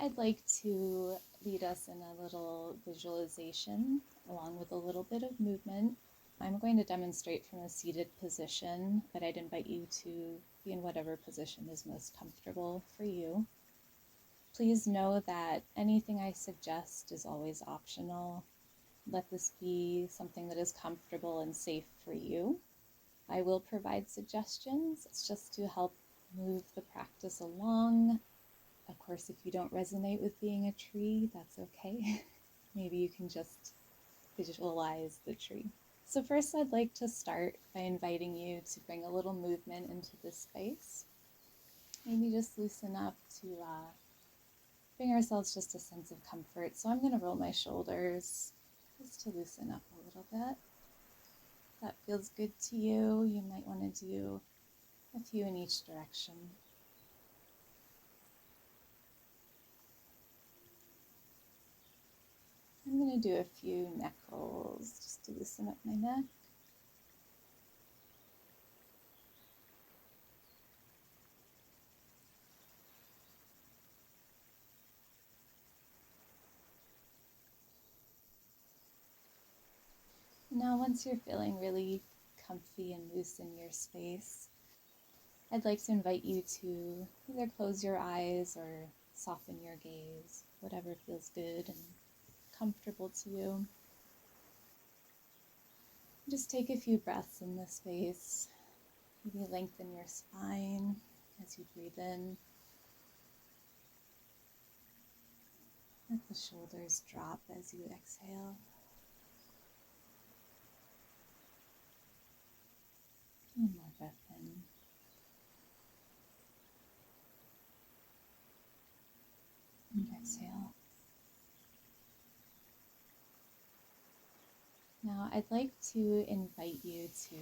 I'd like to lead us in a little visualization along with a little bit of movement. I'm going to demonstrate from a seated position, but I'd invite you to be in whatever position is most comfortable for you. Please know that anything I suggest is always optional. Let this be something that is comfortable and safe for you. I will provide suggestions. It's just to help move the practice along. Of course, if you don't resonate with being a tree, that's okay. Maybe you can just visualize the tree. So first, I'd like to start by inviting you to bring a little movement into this space. Maybe just loosen up to bring ourselves just a sense of comfort. So I'm going to roll my shoulders just to loosen up a little bit. If that feels good to you, you might want to do a few in each direction. I'm going to do a few neck rolls just to loosen up my neck. Now, once you're feeling really comfy and loose in your space, I'd like to invite you to either close your eyes or soften your gaze, whatever feels good and comfortable to you. Just take a few breaths in this space. Maybe lengthen your spine as you breathe in. Let the shoulders drop as you exhale. One more breath in. And exhale. Now, I'd like to invite you to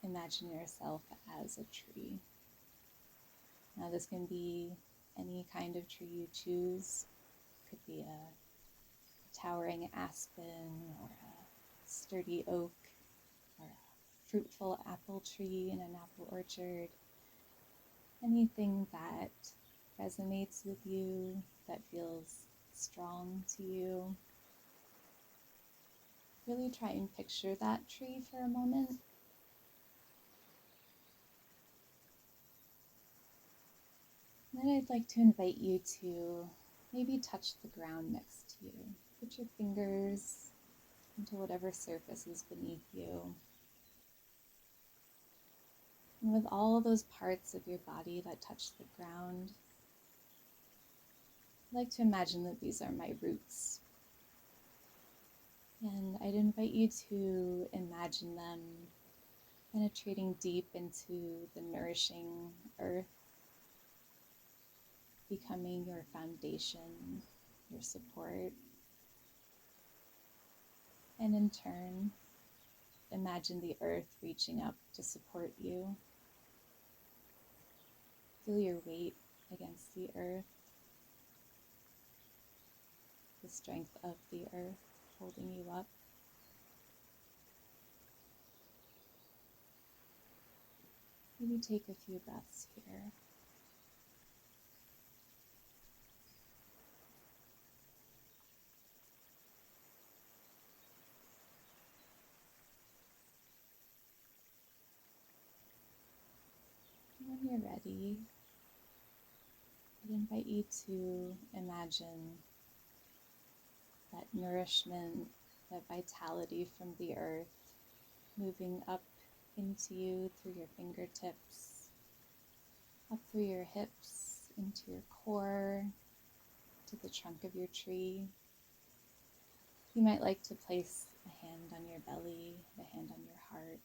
imagine yourself as a tree. Now, this can be any kind of tree you choose. It could be a towering aspen, or a sturdy oak, or a fruitful apple tree in an apple orchard. Anything that resonates with you, that feels strong to you. Really try and picture that tree for a moment. Then I'd like to invite you to maybe touch the ground next to you. Put your fingers into whatever surface is beneath you. And with all of those parts of your body that touch the ground, I'd like to imagine that these are my roots. And I'd invite you to imagine them penetrating deep into the nourishing earth, becoming your foundation, your support. And in turn, imagine the earth reaching up to support you. Feel your weight against the earth, the strength of the earth holding you up. Maybe take a few breaths here. When you're ready, I'd invite you to imagine that nourishment, that vitality from the earth moving up into you through your fingertips, up through your hips, into your core, to the trunk of your tree. You might like to place a hand on your belly, a hand on your heart.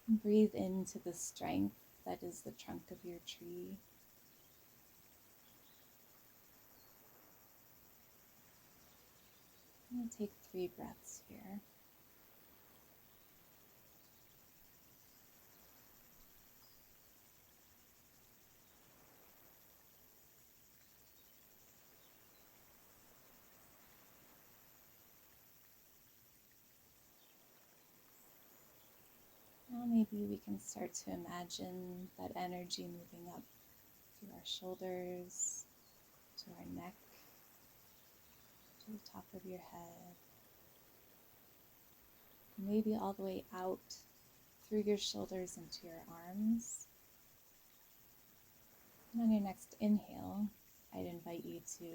And breathe into the strength that is the trunk of your tree. I'm going to take 3 breaths here. Now maybe Maybe we can start to imagine that energy moving up through our shoulders, to our neck, to the top of your head, maybe all the way out through your shoulders into your arms. And on your next inhale, I'd invite you to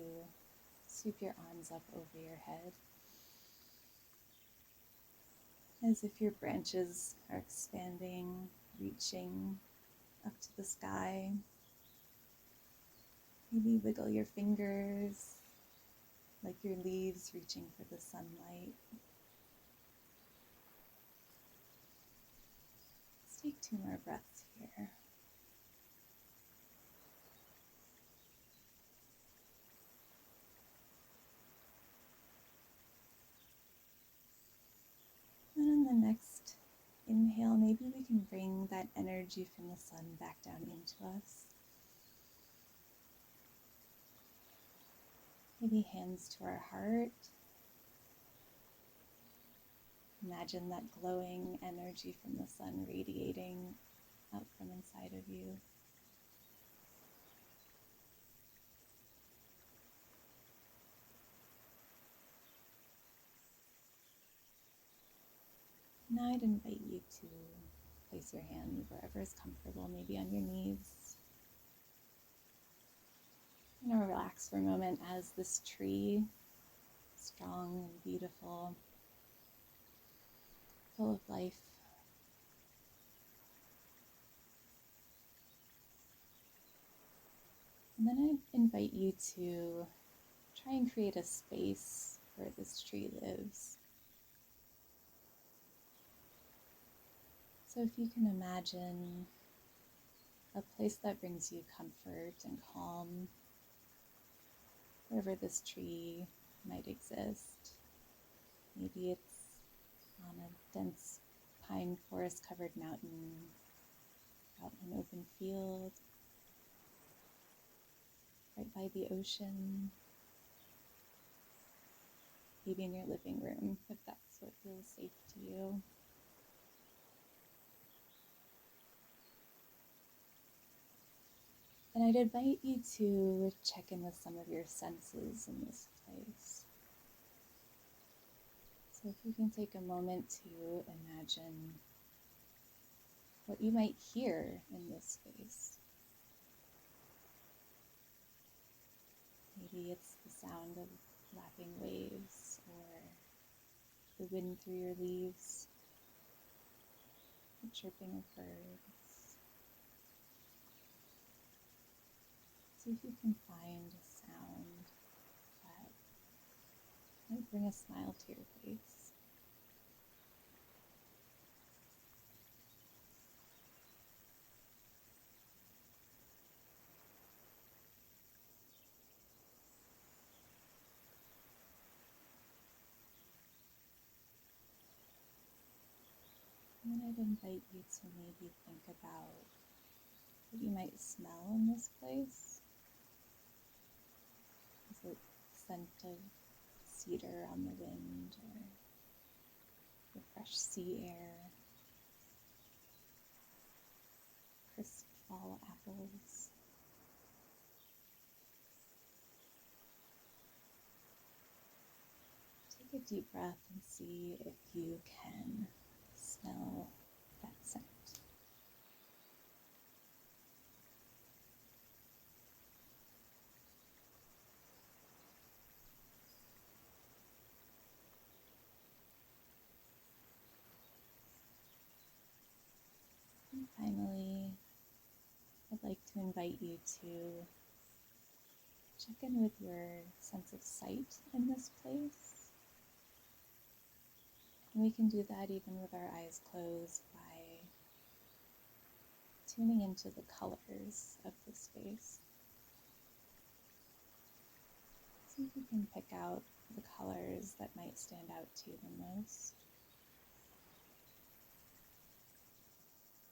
sweep your arms up over your head, as if your branches are expanding, reaching up to the sky. Maybe wiggle your fingers like your leaves reaching for the sunlight. Let's take 2 more breaths here. And on the next inhale, maybe we can bring that energy from the sun back down into us. Maybe hands to our heart. Imagine that glowing energy from the sun radiating out from inside of you. Now I'd invite you to place your hand wherever is comfortable, maybe on your knees. I'm going to relax for a moment as this tree, strong and beautiful, full of life, and then I invite you to try and create a space where this tree lives. So if you can imagine a place that brings you comfort and calm, wherever this tree might exist. Maybe it's on a dense pine forest covered mountain, out in an open field, right by the ocean, maybe in your living room, if that's what feels safe to you. And I'd invite you to check in with some of your senses in this place. So if you can take a moment to imagine what you might hear in this space. Maybe it's the sound of lapping waves or the wind through your leaves, the chirping of birds. See if you can find a sound that might bring a smile to your face. And then I'd invite you to maybe think about what you might smell in this place. Is it the scent of cedar on the wind or the fresh sea air, crisp fall apples? Take a deep breath and see if you can smell that scent. And finally, I'd like to invite you to check in with your sense of sight in this place. And we can do that even with our eyes closed by tuning into the colors of the space. See if you can pick out the colors that might stand out to you the most.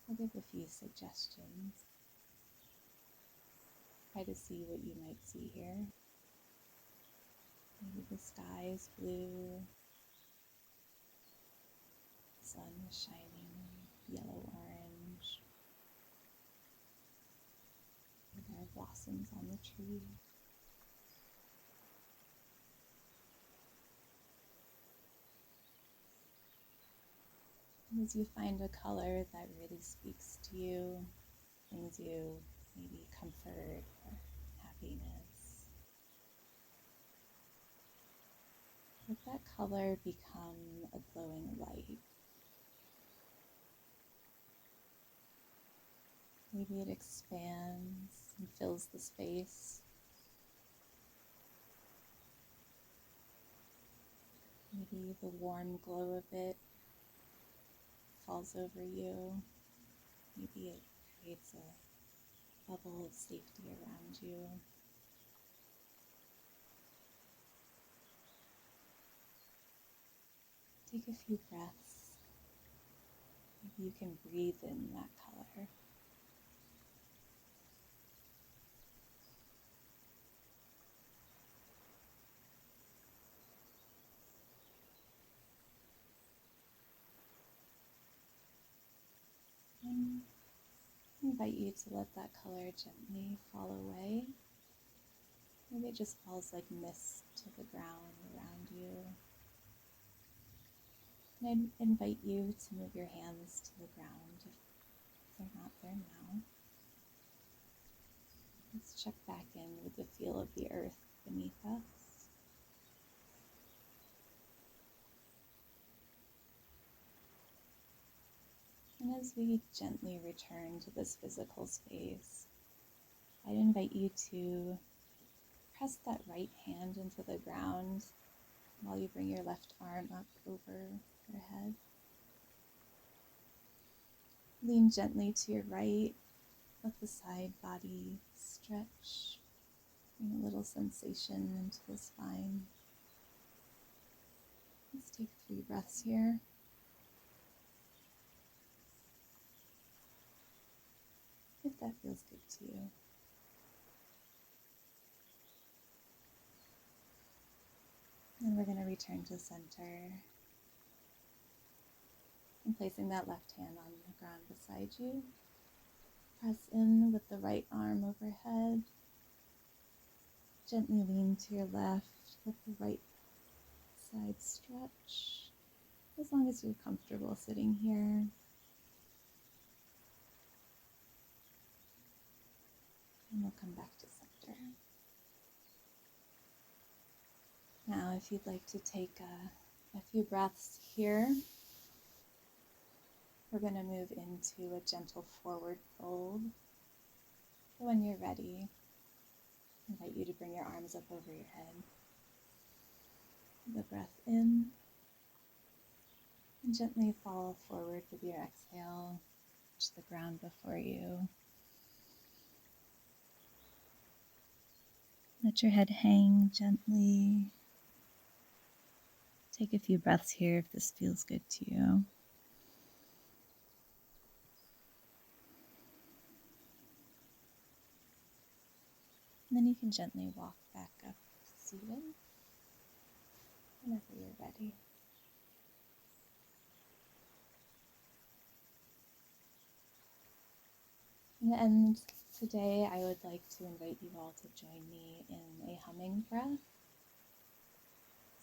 I'll give a few suggestions. Try to see what you might see here. Maybe the sky is blue, the sun is shining, yellow-orange. There are blossoms on the tree. As you find a color that really speaks to you, brings you maybe comfort or happiness, let that color become a glowing light. Maybe it expands and fills the space. Maybe the warm glow of it falls over you. Maybe it creates a bubble of safety around you. Take a few breaths. Maybe you can breathe in that color. And I invite you to let that color gently fall away. Maybe it just falls like mist to the ground around you. And I invite you to move your hands to the ground if they're not there now. Let's check back in with the feel of the earth beneath us. And as we gently return to this physical space, I'd invite you to press that right hand into the ground while you bring your left arm up over your head. Lean gently to your right. Let the side body stretch. Bring a little sensation into the spine. Let's take 3 breaths here. If that feels good to you. And we're going to return to center. And placing that left hand on the ground beside you. Press in with the right arm overhead. Gently lean to your left. Let the right side stretch. As long as you're comfortable sitting here. And we'll come back to center. Now, if you'd like to take a few breaths here, we're going to move into a gentle forward fold. So when you're ready, I invite you to bring your arms up over your head. Take a breath in, and gently fall forward with your exhale. Touch the ground before you. Let your head hang gently. Take a few breaths here if this feels good to you. And then you can gently walk back up to seated whenever you're ready. And today I would like to invite you all to join me in a humming breath.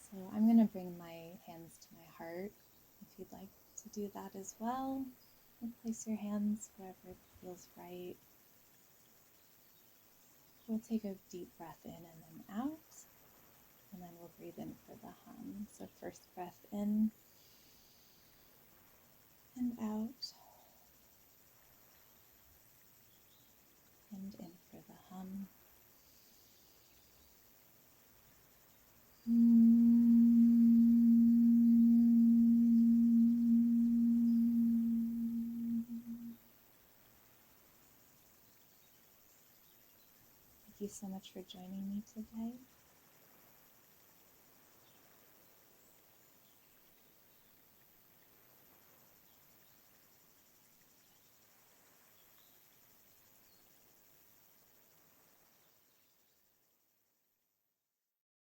So I'm going to bring my hands to my heart. If you'd like to do that as well, and place your hands wherever it feels right. We'll take a deep breath in and then out, and then we'll breathe in for the hum. So first breath in and out, and in for the hum. Thank you so much for joining me today.